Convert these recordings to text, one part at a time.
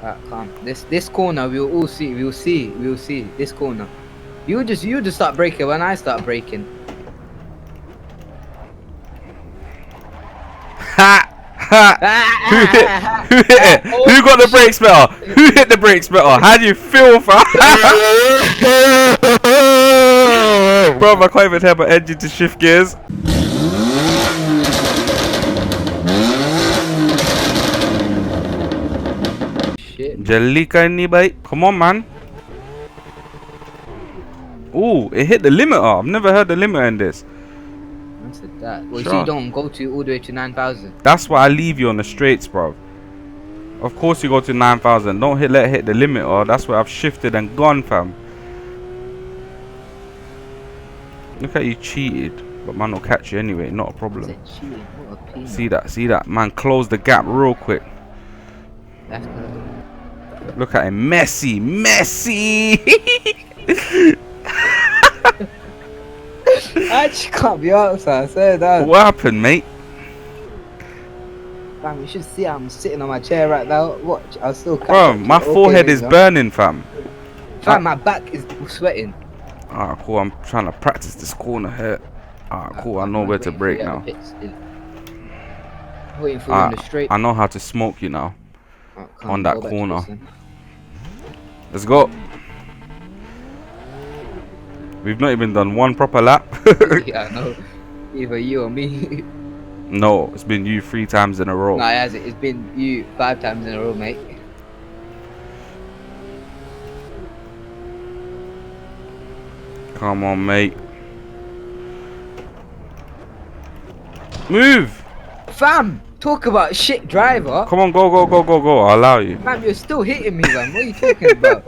Calm. This corner we'll all see. We'll see this corner. You just start braking when I start braking. Ha! Ha! Who hit it? Who got the brakes better? Who hit the brakes better? How do you feel, fam? Bro, I can't even have my engine to shift gears. Shit. Jalika ini baik. Come on, man. Ooh, it hit the limiter. I've never heard the limiter in this. I said that. Well, Sure. so you don't go to all the way to 9,000. That's why I leave you on the straights, bro. Of course you go to 9,000. Don't let it hit the limiter. That's where I've shifted and gone, fam. Look at you cheated. But man will catch you anyway. Not a problem. Cheating. What a peanut. See that? Man, close the gap real quick. That's good. Look at him. Messi. I just can't be outside. I said that. What happened, mate? Fam, you should see I'm sitting on my chair right now. Watch, I'll still catch Bro, up. my Okay, forehead there is you go. burning, fam. Fam, my back is sweating. Alright, cool. I'm trying to practice this corner here. Alright, cool. I know where to brake now. Waiting for you in the straight. I know how to smoke you now. Come On that go back to corner. this then. Let's go. We've not even done one proper lap. Yeah, I know. Either you or me. No, it's been you 3 times in a row. Nah, it hasn't. It's been you 5 times in a row, mate. Come on, mate. Move! Fam, talk about shit driver. Come on, go. I'll allow you. Fam, you're still hitting me, man. What are you talking about?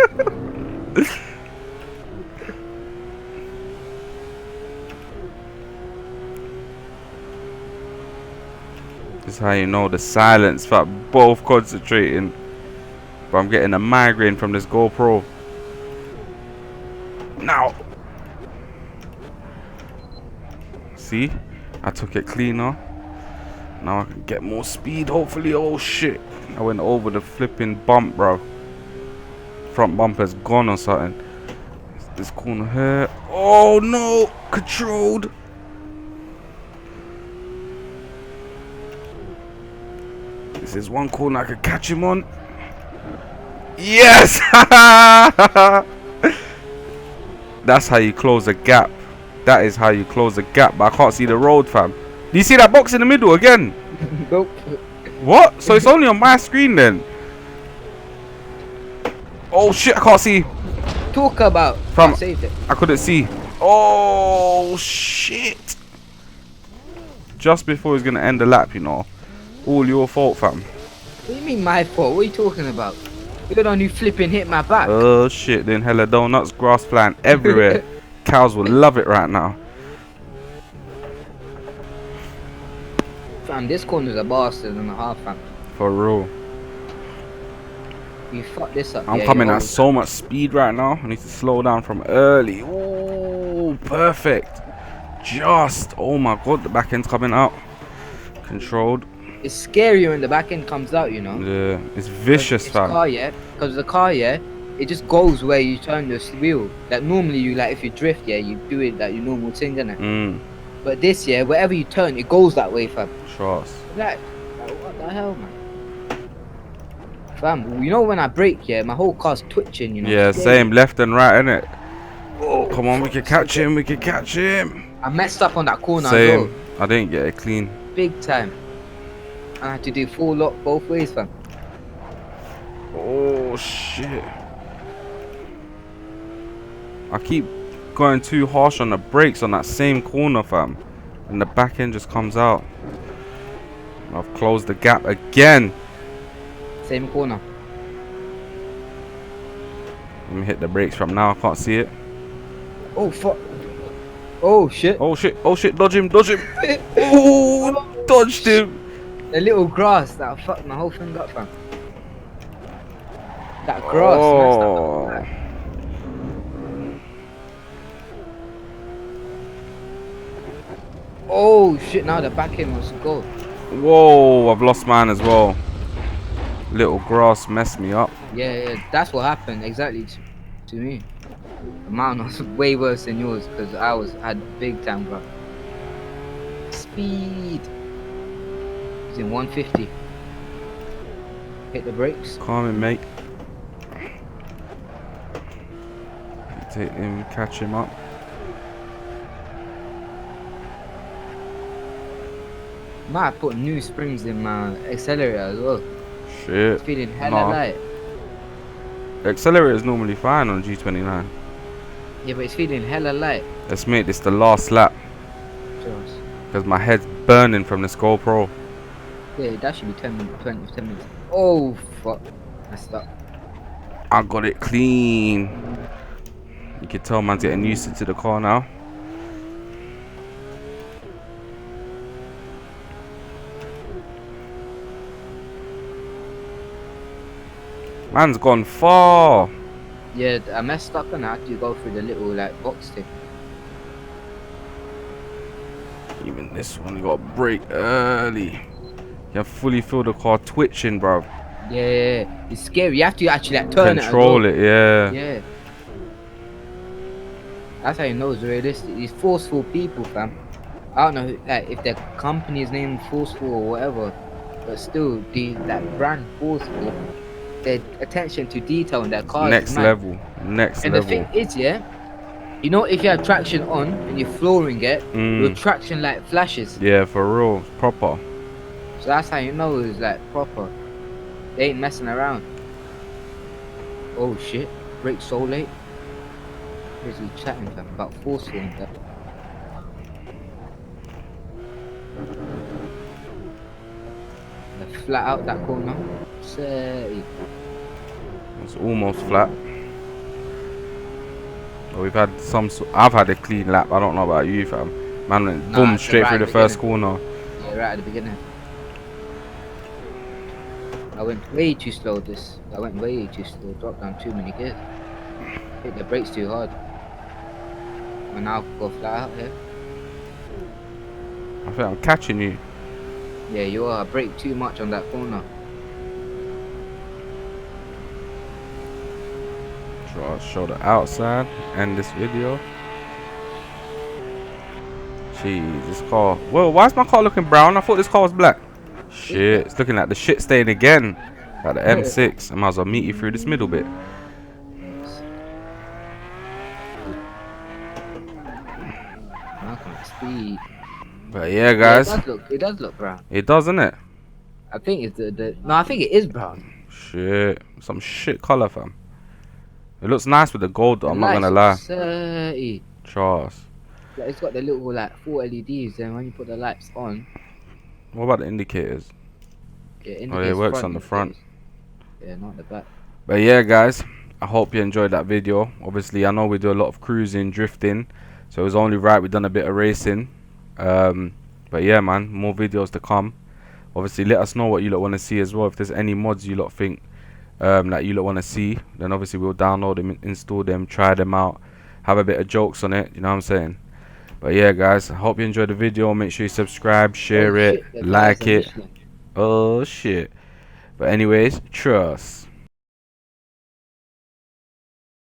This is how you know the silence, fam. Both concentrating. But I'm getting a migraine from this GoPro. Now. See? I took it cleaner. Now I can get more speed, hopefully. Oh shit. I went over the flipping bump, bro. Front bumper's gone or something. This corner here. Oh no! Controlled. This is one corner I could catch him on. Yes! That's how you close a gap. That is how you close a gap. But I can't see the road, fam. Do you see that box in the middle again? Nope. What? So it's only on my screen then? Oh shit, I can't see. Talk about. Fam, I saved it. I couldn't see. Oh shit. Just before he's gonna end the lap, you know. All your fault, fam. What do you mean my fault? What are you talking about? You're the one who flipping hit my back. Oh shit, then hella donuts, grass flying everywhere. Cows will love it right now. Fam, this corner's a bastard and a half, fam. For real. You fucked this up. I'm yeah, coming you're at so much speed right now. I need to slow down from early. Oh, perfect. Just. Oh my god, the back end's coming out. Controlled. It's scary when the back end comes out, you know. Yeah, it's vicious, It's fam. car, yeah. Because the car, yeah, it just goes where you turn the wheel. Like normally, you like if you drift, yeah, you do it like your normal thing, innit? But this, yeah, wherever you turn, it goes that way, fam. Trust. Like what the hell, man? Fam, you know when I brake, yeah, my whole car's twitching, you know. Yeah, same, left and right, innit? Oh, Come on, we can catch him, we can catch him. I messed up on that corner as Same. well. I didn't get it clean. Big time. I had to do full lock both ways, fam. Oh shit. I keep going too harsh on the brakes on that same corner, fam. And the back end just comes out. I've closed the gap again. Same corner. Let me hit the brakes from now. I can't see it. Oh fuck. Oh shit. Oh shit. Oh shit. Dodge him. Dodge him. Oh, dodged him. The little grass that fucked my whole thing up, fam. That grass messed up the whole Oh. back. Oh shit, now the back end wants to go. Whoa, I've lost mine as well. Little grass messed me up. Yeah, that's what happened exactly to me. Mine was way worse than yours because had big time, bro. Speed. He's in 150. Hit the brakes. Calm it, mate. Take him, catch him up. Might put new springs in my accelerator as well. Shit. It's feeling hella light. The accelerator is normally fine on G29. Yeah, but it's feeling hella light. Let's make this the last lap. Because my head's burning from this GoPro. Yeah, that should be 10 minutes. Oh, fuck. Messed up. I got it clean. You can tell man's getting used to the car now. Man's gone far. Yeah, I messed up and I had to go through the little like box thing. Even this one, you got to brake early. You can fully feel the car twitching, bro. Yeah, it's scary. You have to actually like turn Control it, yeah. Yeah. That's how you know it's realistic. These forceful people, fam. I don't know like if their company's name forceful or whatever, but still, that brand forceful. Their attention to detail in their cars. Next level. Next and level. The thing is, yeah, you know, if you have traction on and you're flooring it, your traction like flashes. Yeah, for real, proper. So that's how you know it's like proper. They ain't messing around. Oh shit, brake so late. Where's he chatting fam? About forceful and that. Flat out that corner. Say. It's almost flat. But we've had I've had a clean lap. I don't know about you, fam. Man went boom straight through the first corner. Yeah, right at the beginning. I went way too slow. I went way too slow. Dropped down too many gears. Hit the brakes too hard. And now go flat out here. I think I'm catching you. Yeah, you are. I brake too much on that corner. I'll show the outside and this video. Jeez, this car. Well, why is my car looking brown? I thought this car was black. Shit, it's looking like the shit stain again. Like the M6. I might as well meet you through this middle bit. Speed. But yeah, guys. Yeah, it does look brown. It does, isn't it? I think it's no, I think it is brown. Shit, some shit color, fam. It looks nice with the gold, though. I'm not gonna lie. Trust. Like, it's got the little like 4 LEDs, and when you put the lights on. What about the indicators? Yeah, oh, yeah, it works on the front. Yeah, not the back. But yeah, guys, I hope you enjoyed that video. Obviously, I know we do a lot of cruising, drifting, so it was only right we done a bit of racing. But yeah, man, more videos to come. Obviously, let us know what you lot want to see as well. If there's any mods you lot think that you lot want to see, then obviously we'll download them, install them, try them out, have a bit of jokes on it. You know what I'm saying? But yeah, guys, I hope you enjoyed the video. Make sure you subscribe, share it, like it. Oh shit. But anyways, trust.